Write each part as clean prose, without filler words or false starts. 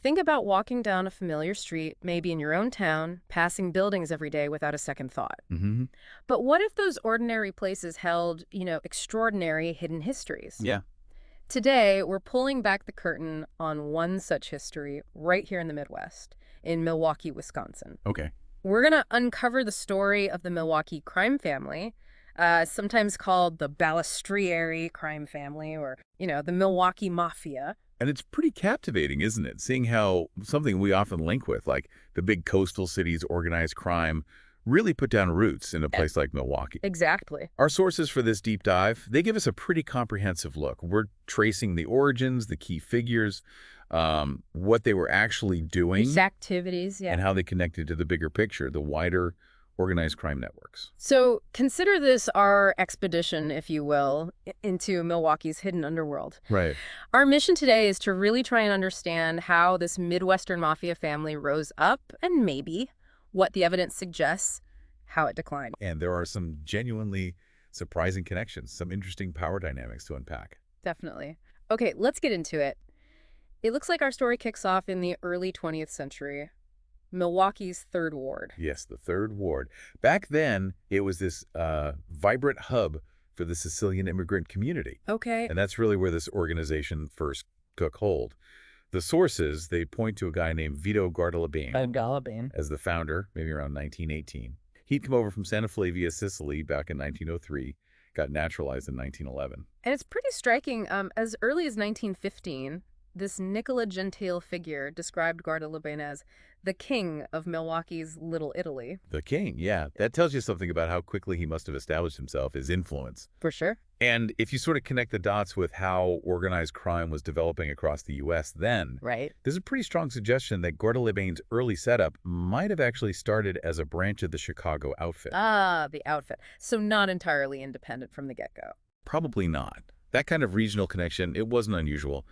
Think about walking down a familiar street, maybe in your own town, passing buildings every day without a second thought. Hmm. But what if those ordinary places held, extraordinary hidden histories? Yeah. Today, we're pulling back the curtain on one such history right here in the Midwest, in Milwaukee, Wisconsin. Okay. We're going to uncover the story of the Milwaukee crime family, sometimes called the Balistrieri crime family or, the Milwaukee Mafia. And it's pretty captivating, isn't it? Seeing how something we often link with, like the big coastal cities' organized crime, really put down roots in a E- place like Milwaukee. Exactly. Our sources for this deep dive, they give us a pretty comprehensive look. We're tracing the origins, the key figures, what they were actually Its doing, activities, yeah. and how they connected to the bigger picture, the wider organized crime networks. So consider this our expedition, if you will, into Milwaukee's hidden underworld. Right. Our mission today is to really try and understand how this Midwestern mafia family rose up and maybe what the evidence suggests, how it declined. And there are some genuinely surprising connections, some interesting power dynamics to unpack. Definitely. Okay, let's get into it. It looks like our story kicks off in the early 20th century, Milwaukee's Third Ward. Yes, the Third Ward. Back then, it was this vibrant hub for the Sicilian immigrant community. Okay. And that's really where this organization first took hold. The sources, they point to a guy named Vito Guardalabene Galabane. as the founder, maybe around 1918. He'd come over from Santa Flavia, Sicily back in 1903, got naturalized in 1911. And it's pretty striking. As early as 1915, this Nicola Gentile figure described Guardalabane as the king of Milwaukee's Little Italy. The king, yeah. That tells you something about how quickly he must have established himself, his influence. For sure. And if you sort of connect the dots with how organized crime was developing across the U.S. then, Right. there's a pretty strong suggestion that Guardalabane's early setup might have actually started as a branch of the Chicago outfit. Ah, the outfit. So not entirely independent from the get-go. Probably not. That kind of regional connection, it wasn't unusual.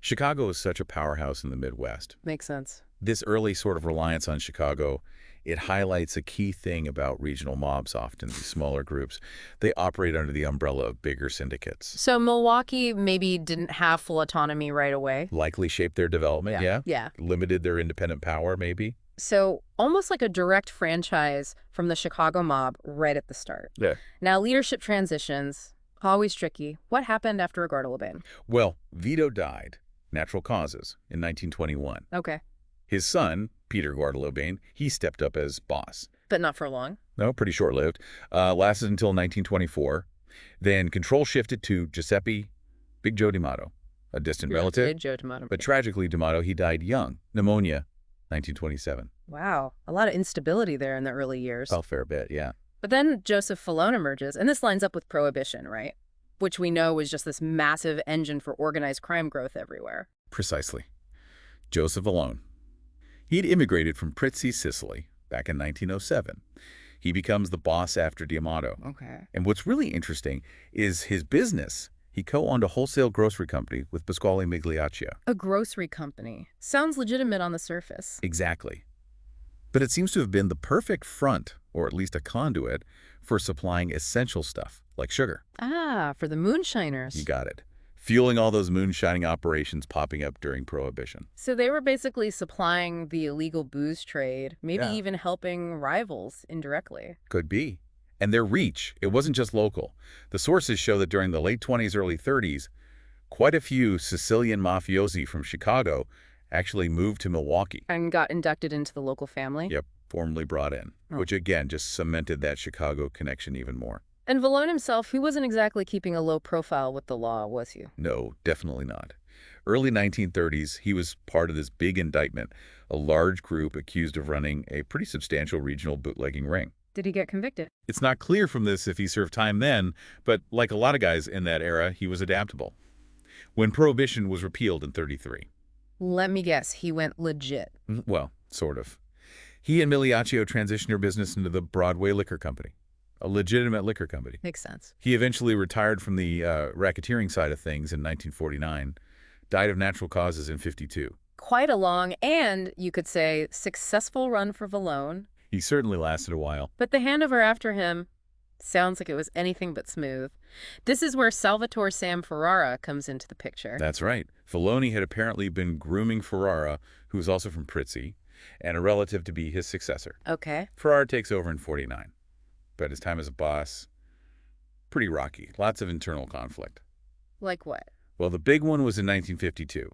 Chicago is such a powerhouse in the Midwest. Makes sense. This early sort of reliance on Chicago, it highlights a key thing about regional mobs often, these smaller groups. They operate under the umbrella of bigger syndicates. So Milwaukee maybe didn't have full autonomy right away. Likely shaped their development, yeah? Yeah. Limited their independent power, maybe? So almost like a direct franchise from the Chicago mob right at the start. Yeah. Now, leadership transitions, always tricky. What happened after Guardalabane? Well, Vito died, natural causes, in 1921. Okay. His son, Peter Guardalabane, he stepped up as boss. But not for long. No, pretty short-lived. Lasted until 1924. Then control shifted to Giuseppe Big Joe D'Amato, a distant relative. Big Joe Tomato. But tragically, D'Amato, he died young. Pneumonia, 1927. Wow. A lot of instability there in the early years. A fair bit, yeah. But then Joseph Falone emerges, and this lines up with Prohibition, right? Which we know was just this massive engine for organized crime growth everywhere. Precisely. Joseph alone. He'd immigrated from Prizzi, Sicily, back in 1907. He becomes the boss after D'Amato. Okay. And what's really interesting is his business. He co-owned a wholesale grocery company with Pasquale Migliaccio. A grocery company. Sounds legitimate on the surface. Exactly. But it seems to have been the perfect front, or at least a conduit, for supplying essential stuff, like sugar. Ah, for the moonshiners. You got it. Fueling all those moonshining operations popping up during Prohibition. So they were basically supplying the illegal booze trade, maybe Yeah. even helping rivals indirectly. Could be. And their reach, it wasn't just local. The sources show that during the late 20s, early 30s, quite a few Sicilian mafiosi from Chicago actually moved to Milwaukee. And got inducted into the local family. Yep, formally brought in, Oh. which again just cemented that Chicago connection even more. And Valone himself, he wasn't exactly keeping a low profile with the law, was he? No, definitely not. Early 1930s, he was part of this big indictment, a large group accused of running a pretty substantial regional bootlegging ring. Did he get convicted? It's not clear from this if he served time then, but like a lot of guys in that era, he was adaptable. When Prohibition was repealed in 33. Let me guess, he went legit. Well, sort of. He and Migliaccio transitioned their business into the Broadway Liquor Company, a legitimate liquor company. Makes sense. He eventually retired from the racketeering side of things in 1949, died of natural causes in 52. Quite a long and, you could say, successful run for Valone. He certainly lasted a while. But the handover after him, Sounds like it was anything but smooth. This is where Salvatore Sam Ferrara comes into the picture. That's right. Filoni had apparently been grooming Ferrara, who was also from Prizzi, and a relative to be his successor. Okay. Ferrara takes over in 49, but his time as a boss, pretty rocky. Lots of internal conflict. Like what? Well, the big one was in 1952.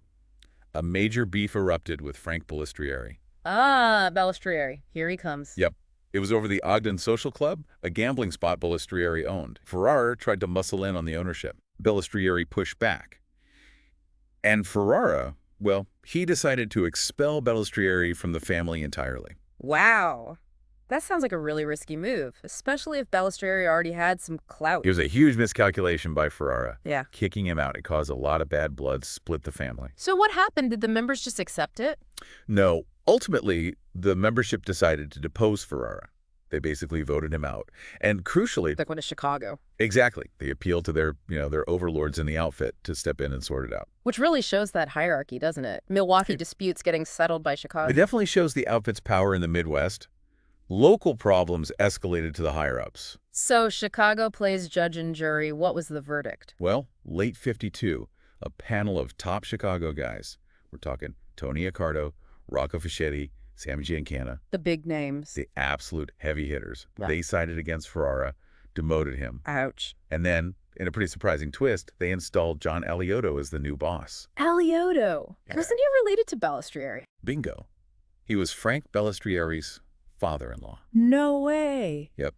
A major beef erupted with Frank Ballestrieri. Ah, Balistrieri. Here he comes. Yep. It was over the Ogden Social Club, a gambling spot Ballestrieri owned. Ferrara tried to muscle in on the ownership. Ballestrieri pushed back. And Ferrara, well, he decided to expel Ballestrieri from the family entirely. Wow. That sounds like a really risky move, especially if Balistrieri already had some clout. It was a huge miscalculation by Ferrara. Yeah. Kicking him out, it caused a lot of bad blood, split the family. So what happened? Did the members just accept it? No, ultimately, the membership decided to depose Ferrara. They basically voted him out. And crucially, Like when to Chicago. exactly, they appealed to their overlords in the outfit to step in and sort it out. Which really shows that hierarchy, doesn't it? Milwaukee disputes getting settled by Chicago. It definitely shows the outfit's power in the Midwest. Local problems escalated to the higher-ups. So Chicago plays judge and jury. What was the verdict? Well, late 52, a panel of top Chicago guys. We're talking Tony Accardo, Rocco Fischetti, Sammy Giancana, The big names. the absolute heavy hitters. Yeah. They sided against Ferrara, demoted him. Ouch. And then, in a pretty surprising twist, they installed John Alioto as the new boss. Alioto. Yeah. Wasn't he related to Balistrieri? Bingo. He was Frank Ballestrieri's father-in-law. No way. Yep.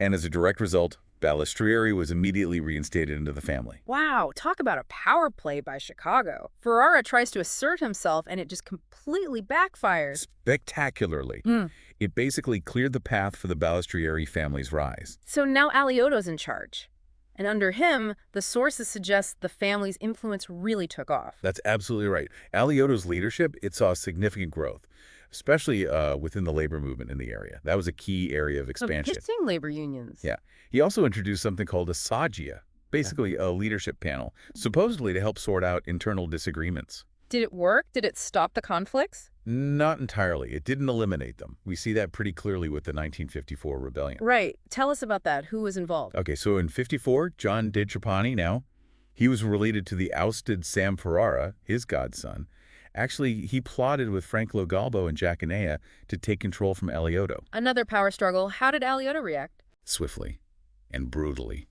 And as a direct result, Ballestrieri was immediately reinstated into the family. Wow, talk about a power play by Chicago. Ferrara tries to assert himself and it just completely backfires. Spectacularly. Hmm. It basically cleared the path for the Ballestrieri family's rise. So now Alioto's in charge. And under him, the sources suggest the family's influence really took off. That's absolutely right. Alioto's leadership, it saw significant growth, especially within the labor movement in the area. That was a key area of expansion. Interesting labor unions. Yeah. He also introduced something called a Saggia, basically a leadership panel, supposedly to help sort out internal disagreements. Did it work? Did it stop the conflicts? Not entirely. It didn't eliminate them. We see that pretty clearly with the 1954 rebellion. Right. Tell us about that. Who was involved? Okay, so in 54, John DiTrapani now, he was related to the ousted Sam Ferrara, his godson. Actually, he plotted with Frank Logalbo and Giaconea to take control from Alioto. Another power struggle. How did Alioto react? Swiftly and brutally.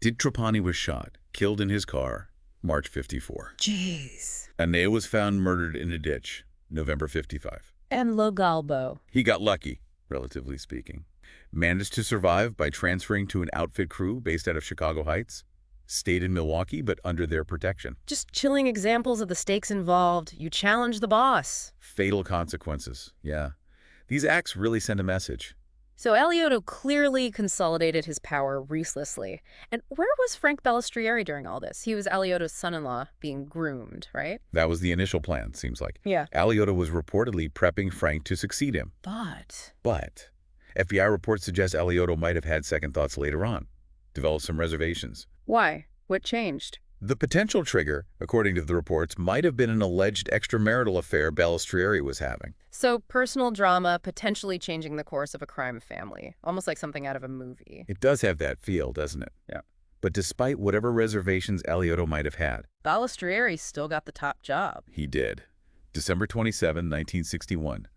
DiTrapani was shot, killed in his car, March 54. Jeez. Anea was found murdered in a ditch, November 55. And Logalbo. He got lucky, relatively speaking. Managed to survive by transferring to an outfit crew based out of Chicago Heights. Stayed in Milwaukee, but under their protection. Just chilling examples of the stakes involved. You challenge the boss. Fatal consequences, yeah. These acts really send a message. So Alioto clearly consolidated his power ruthlessly. And where was Frank Ballestrieri during all this? He was Alioto's son-in-law being groomed, right? That was the initial plan, seems like. Yeah. Alioto was reportedly prepping Frank to succeed him. But FBI reports suggest Alioto might have had second thoughts later on, developed some reservations. Why? What changed? The potential trigger, according to the reports, might have been an alleged extramarital affair Ballestrieri was having. So personal drama potentially changing the course of a crime family. Almost like something out of a movie. It does have that feel, doesn't it? Yeah. But despite whatever reservations Alioto might have had, Ballestrieri still got the top job. he did. December 27, 1961,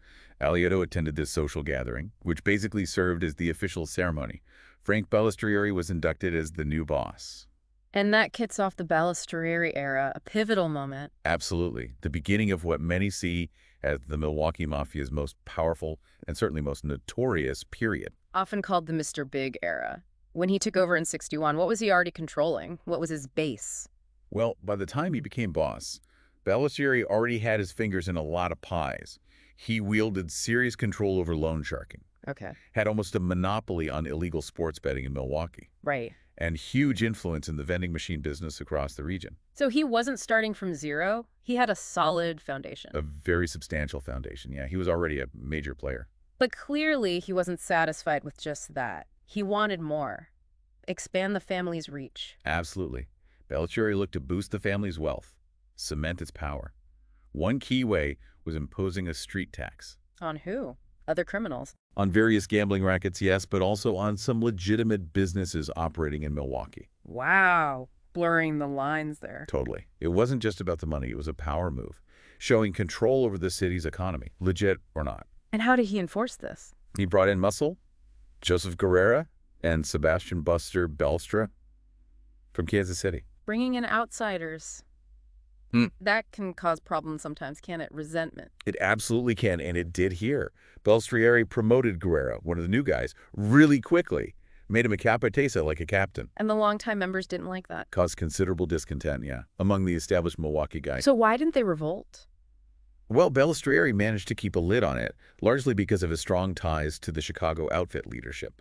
Alioto attended this social gathering, which basically served as the official ceremony. Frank Ballestrieri was inducted as the new boss. And that kicks off the Ballestrieri era, a pivotal moment. Absolutely. The beginning of what many see as the Milwaukee Mafia's most powerful and certainly most notorious period. Often called the Mr. Big era. When he took over in 61, what was he already controlling? What was his base? Well, by the time he became boss, Ballestrieri already had his fingers in a lot of pies. He wielded serious control over loan sharking, Okay. had almost a monopoly on illegal sports betting in Milwaukee, Right. and huge influence in the vending machine business across the region. So he wasn't starting from zero. He had a solid foundation. A very substantial foundation. Yeah, he was already a major player. But clearly he wasn't satisfied with just that. He wanted more. Expand the family's reach. Absolutely. Ballestrieri looked to boost the family's wealth, cement its power. One key way was imposing a street tax. On who? Other criminals. On various gambling rackets, yes, but also on some legitimate businesses operating in Milwaukee. Wow. Blurring the lines there. Totally. It wasn't just about the money. It was a power move, showing control over the city's economy, legit or not. And how did he enforce this? He brought in muscle, Joseph Guerrera, and Sebastian Buster Belstra from Kansas City. Bringing in outsiders. That can cause problems sometimes, can't it? Resentment. It absolutely can, and it did here. Belstrieri promoted Guerrero, one of the new guys, really quickly. Made him a capatesa, like a captain. And the longtime members didn't like that. Caused considerable discontent, yeah, among the established Milwaukee guys. So why didn't they revolt? Well, Belstrieri managed to keep a lid on it, largely because of his strong ties to the Chicago outfit leadership,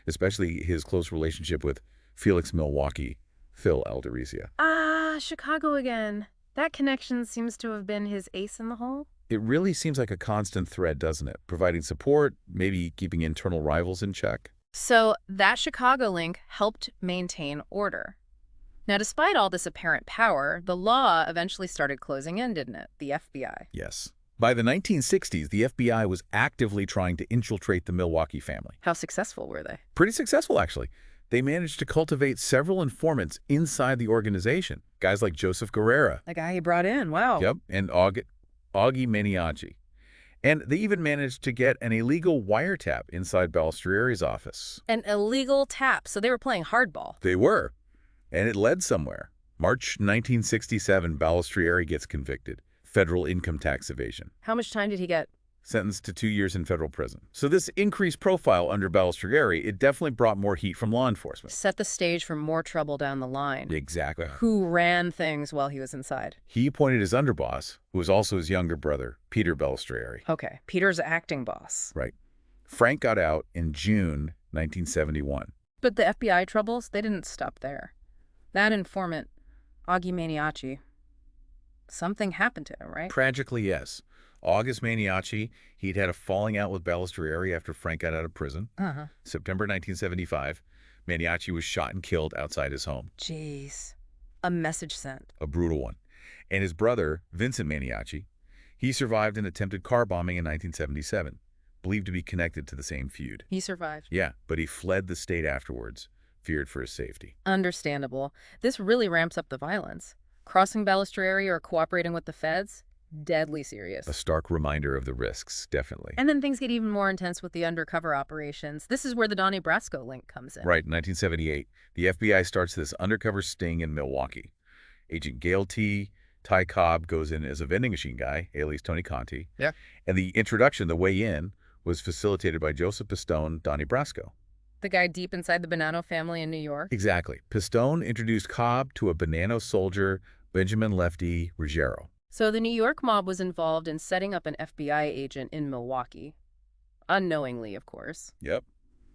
especially his close relationship with Felix Milwaukee, Phil Alderizia. Ah, Chicago again. That connection seems to have been his ace in the hole. It really seems like a constant thread, doesn't it? Providing support, maybe keeping internal rivals in check. So that Chicago link helped maintain order. Now, despite all this apparent power, the law eventually started closing in, didn't it? The FBI. Yes. By the 1960s, the FBI was actively trying to infiltrate the Milwaukee family. How successful were they? Pretty successful, actually. They managed to cultivate several informants inside the organization. Guys like Joseph Guerrera. The guy he brought in, wow. Yep, and Augie Maniaci. And they even managed to get an illegal wiretap inside Belstrieri's office. An illegal tap, so they were playing hardball. They were. And it led somewhere. March 1967, Belstrieri gets convicted. Federal income tax evasion. How much time did he get? Sentenced to 2 years in federal prison. So this increased profile under Belstrieri, it definitely brought more heat from law enforcement. Set the stage for more trouble down the line. Exactly. Who ran things while he was inside? He appointed his underboss, who was also his younger brother, Peter Belstrieri. Okay, Peter's acting boss. Right. Frank got out in June 1971. But the FBI troubles, they didn't stop there. That informant, Augie Maniaci, something happened to him, right? Tragically, yes. August Maniaci, he'd had a falling out with Belstrieri after Frank got out of prison. September 1975, Maniaci was shot and killed outside his home. Jeez. A message sent. A brutal one. And his brother, Vincent Maniaci, he survived an attempted car bombing in 1977, believed to be connected to the same feud. He survived. Yeah, but he fled the state afterwards, feared for his safety. Understandable. This really ramps up the violence. Crossing Belstrieri or cooperating with the feds? Deadly serious. A stark reminder of the risks, definitely. And then things get even more intense with the undercover operations. This is where the Donnie Brasco link comes in. Right, 1978, the FBI starts this undercover sting in Milwaukee. Agent Gail Ty Cobb goes in as a vending machine guy, alias Tony Conti. Yeah. And the introduction, the way in, was facilitated by Joseph Pistone, Donnie Brasco. The guy deep inside the Bonanno family in New York? Exactly. Pistone introduced Cobb to a Bonanno soldier, Benjamin Lefty Ruggiero. So the New York mob was involved in setting up an FBI agent in Milwaukee. Unknowingly, of course. Yep.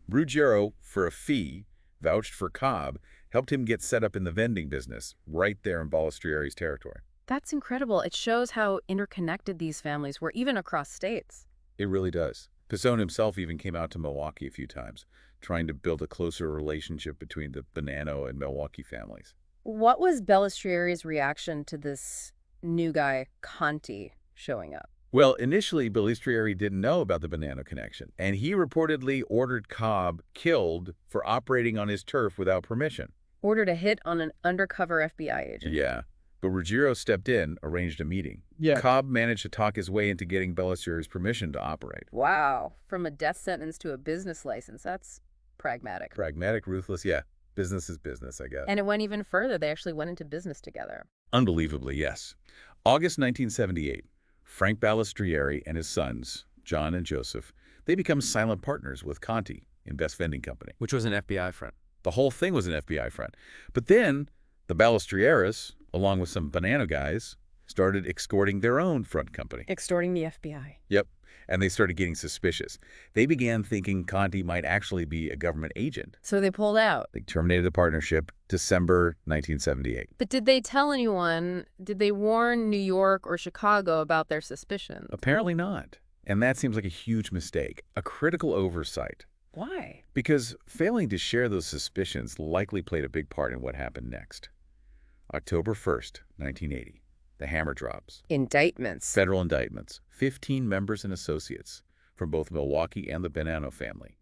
Ruggiero, for a fee, vouched for Cobb, helped him get set up in the vending business, right there in Belstrieri's territory. That's incredible. It shows how interconnected these families were, even across states. It really does. Pistone himself even came out to Milwaukee a few times, trying to build a closer relationship between the Bonanno and Milwaukee families. What was Belstrieri's reaction to this new guy, Conti, showing up? Well, initially, Belstrieri didn't know about the Bonanno connection, and he reportedly ordered Cobb killed for operating on his turf without permission. Ordered a hit on an undercover FBI agent. Yeah, but Ruggiero stepped in, arranged a meeting. Yeah. Cobb managed to talk his way into getting Belstrieri's permission to operate. Wow. From a death sentence to a business license. That's pragmatic. Pragmatic, ruthless, yeah. Business is business, I guess. And it went even further. They actually went into business together. Unbelievably, yes. August 1978, Frank Belstrieri and his sons, John and Joseph, they become silent partners with Conti in Best Vending Company. Which was an FBI front. The whole thing was an FBI front. But then the Belstrieris, along with some Bonanno guys, started extorting their own front company. Extorting the FBI. Yep. And they started getting suspicious. They began thinking Conti might actually be a government agent. So they pulled out. They terminated the partnership December 1978. But did they tell anyone? Did they warn New York or Chicago about their suspicions? Apparently not. And that seems like a huge mistake, a critical oversight. Why? Because failing to share those suspicions likely played a big part in what happened next. October 1st, 1980. The hammer drops. Indictments. Federal indictments. 15 members and associates from both Milwaukee and the Bonanno family,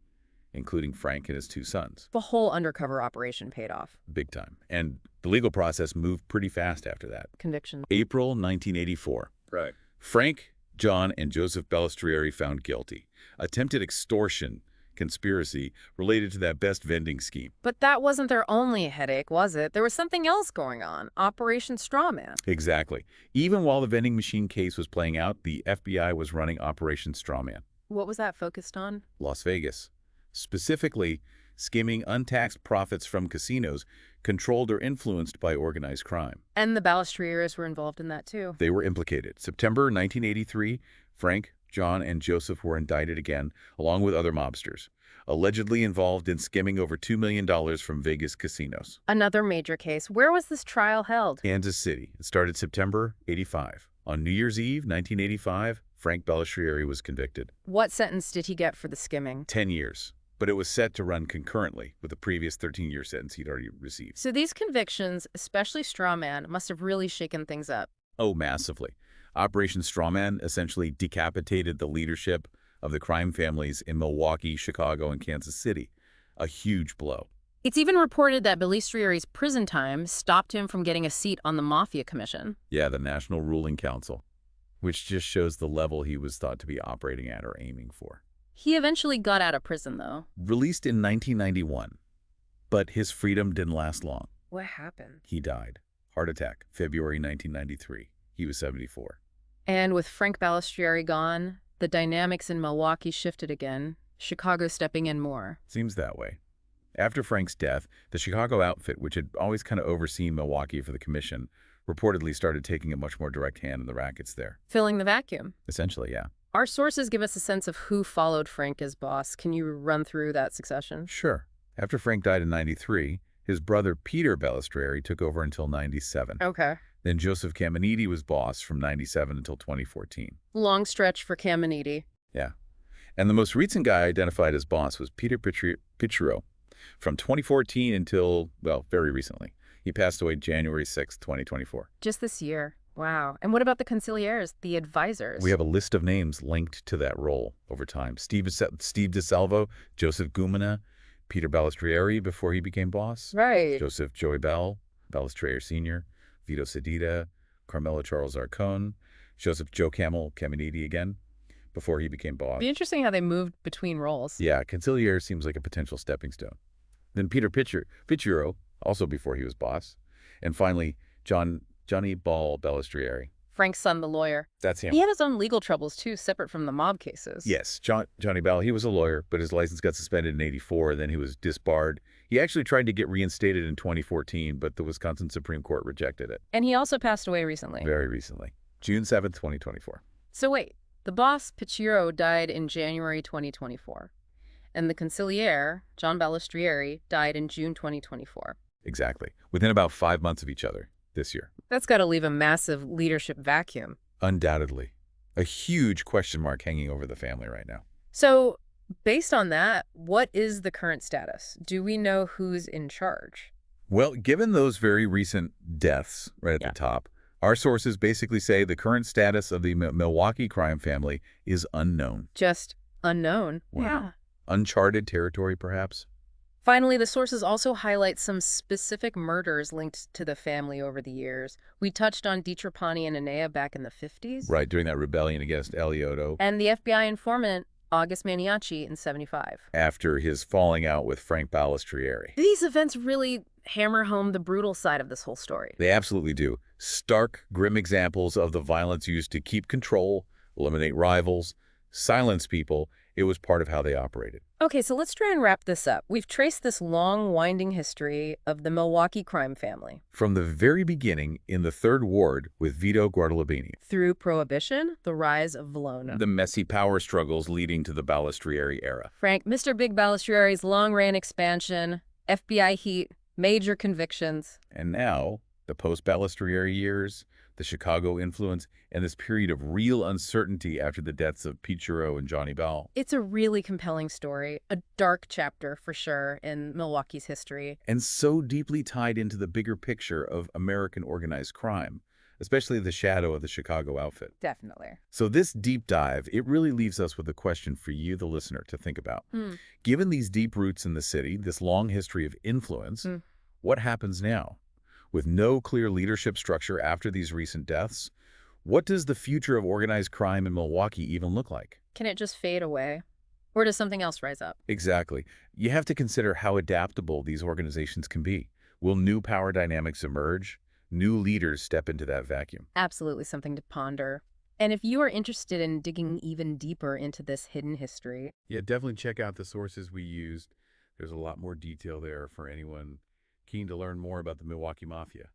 including Frank and his two sons. The whole undercover operation paid off. Big time. And the legal process moved pretty fast after that. Conviction. April 1984. Right. Frank, John, and Joseph Balestrieri found guilty. Attempted extortion, conspiracy related to that best vending scheme. But that wasn't their only headache, was it? There was something else going on. Operation Strawman. Exactly. Even while the vending machine case was playing out, the FBI was running Operation Strawman. What was that focused on? Las Vegas. Specifically, skimming untaxed profits from casinos controlled or influenced by organized crime. And the Balestrieris were involved in that too. They were implicated. September 1983, Frank, John, and Joseph were indicted again, along with other mobsters, allegedly involved in skimming over $2 million from Vegas casinos. Another major case. Where was this trial held? Kansas City. It started September 85. On New Year's Eve, 1985, Frank Balestrieri was convicted. What sentence did he get for the skimming? 10 years. But it was set to run concurrently with the previous 13-year sentence he'd already received. So these convictions, especially Strawman, must have really shaken things up. Oh, massively. Operation Strawman essentially decapitated the leadership of the crime families in Milwaukee, Chicago, and Kansas City. A huge blow. It's even reported that Balestrieri's prison time stopped him from getting a seat on the Mafia Commission. Yeah, the National Ruling Council, which just shows the level he was thought to be operating at or aiming for. He eventually got out of prison, though. Released in 1991, but his freedom didn't last long. What happened? He died. Heart attack, February 1993. He was 74. And with Frank Balestrieri gone, the dynamics in Milwaukee shifted again, Chicago stepping in more. Seems that way. After Frank's death, the Chicago outfit, which had always kind of overseen Milwaukee for the commission, reportedly started taking a much more direct hand in the rackets there. Filling the vacuum. Essentially, yeah. Our sources give us a sense of who followed Frank as boss. Can you run through that succession? Sure. After Frank died in 93, his brother Peter Balestrieri took over until 97. Okay. Then Joseph Caminiti was boss from 97 until 2014. Long stretch for Caminiti. Yeah. And the most recent guy identified as boss was Peter Picciaro from 2014 until, well, very recently. He passed away January 6, 2024. Just this year. Wow. And what about the consiglières, the advisors? We have a list of names linked to that role over time. Steve DeSalvo, Joseph Gumina, Peter Balestrieri before he became boss. Right. Joseph Joey Bell, Balestrieri Sr., Vito Sedita, Carmelo Charles Arcone, Joseph Joe Caminiti again, before he became boss. It'd be interesting how they moved between roles. Yeah, consigliere seems like a potential stepping stone. Then Peter Picciaro, also before he was boss. And finally, Johnny Ball Balestrieri. Frank's son, the lawyer. That's him. He had his own legal troubles, too, separate from the mob cases. Yes, Johnny Bell, he was a lawyer, but his license got suspended in 84, then he was disbarred. He actually tried to get reinstated in 2014, but the Wisconsin Supreme Court rejected it. And he also passed away recently. Very recently. June 7th, 2024. So wait, the boss, Picciaro, died in January 2024. And the consigliere, John Balestrieri, died in June 2024. Exactly. Within about 5 months of each other this year. That's got to leave a massive leadership vacuum. Undoubtedly. A huge question mark hanging over the family right now. So, based on that, what is the current status? Do we know who's in charge? Well, given those very recent deaths right at the top, our sources basically say the current status of the Milwaukee crime family is unknown. Just unknown. Well, yeah. Uncharted territory, perhaps? Finally, the sources also highlight some specific murders linked to the family over the years. We touched on DiTrapani and Anea back in the 50s. Right, during that rebellion against Eliotto. And the FBI informant, August Maniaci, in 75. After his falling out with Frank Balestrieri. These events really hammer home the brutal side of this whole story. They absolutely do. Stark, grim examples of the violence used to keep control, eliminate rivals, silence people. It was part of how they operated. Okay, so let's try and wrap this up. We've traced this long, winding history of the Milwaukee crime family. From the very beginning in the Third Ward with Vito Guardalabini. Through Prohibition, the rise of Valona. The messy power struggles leading to the Balestrieri era. Frank, Mr. Big Balestrieri's long-ran expansion, FBI heat, major convictions. And now, the post-Balestrieri years, the Chicago influence, and this period of real uncertainty after the deaths of Picciaro and Johnny Bell. It's a really compelling story, a dark chapter for sure in Milwaukee's history. And so deeply tied into the bigger picture of American organized crime, especially the shadow of the Chicago outfit. Definitely. So this deep dive, it really leaves us with a question for you, the listener, to think about. Hmm. Given these deep roots in the city, this long history of influence, Hmm. what happens now? With no clear leadership structure after these recent deaths, what does the future of organized crime in Milwaukee even look like? Can it just fade away? Or does something else rise up? Exactly. You have to consider how adaptable these organizations can be. Will new power dynamics emerge? New leaders step into that vacuum? Absolutely something to ponder. And if you are interested in digging even deeper into this hidden history, Yeah, definitely check out the sources we used. There's a lot more detail there for anyone keen to learn more about the Milwaukee Mafia.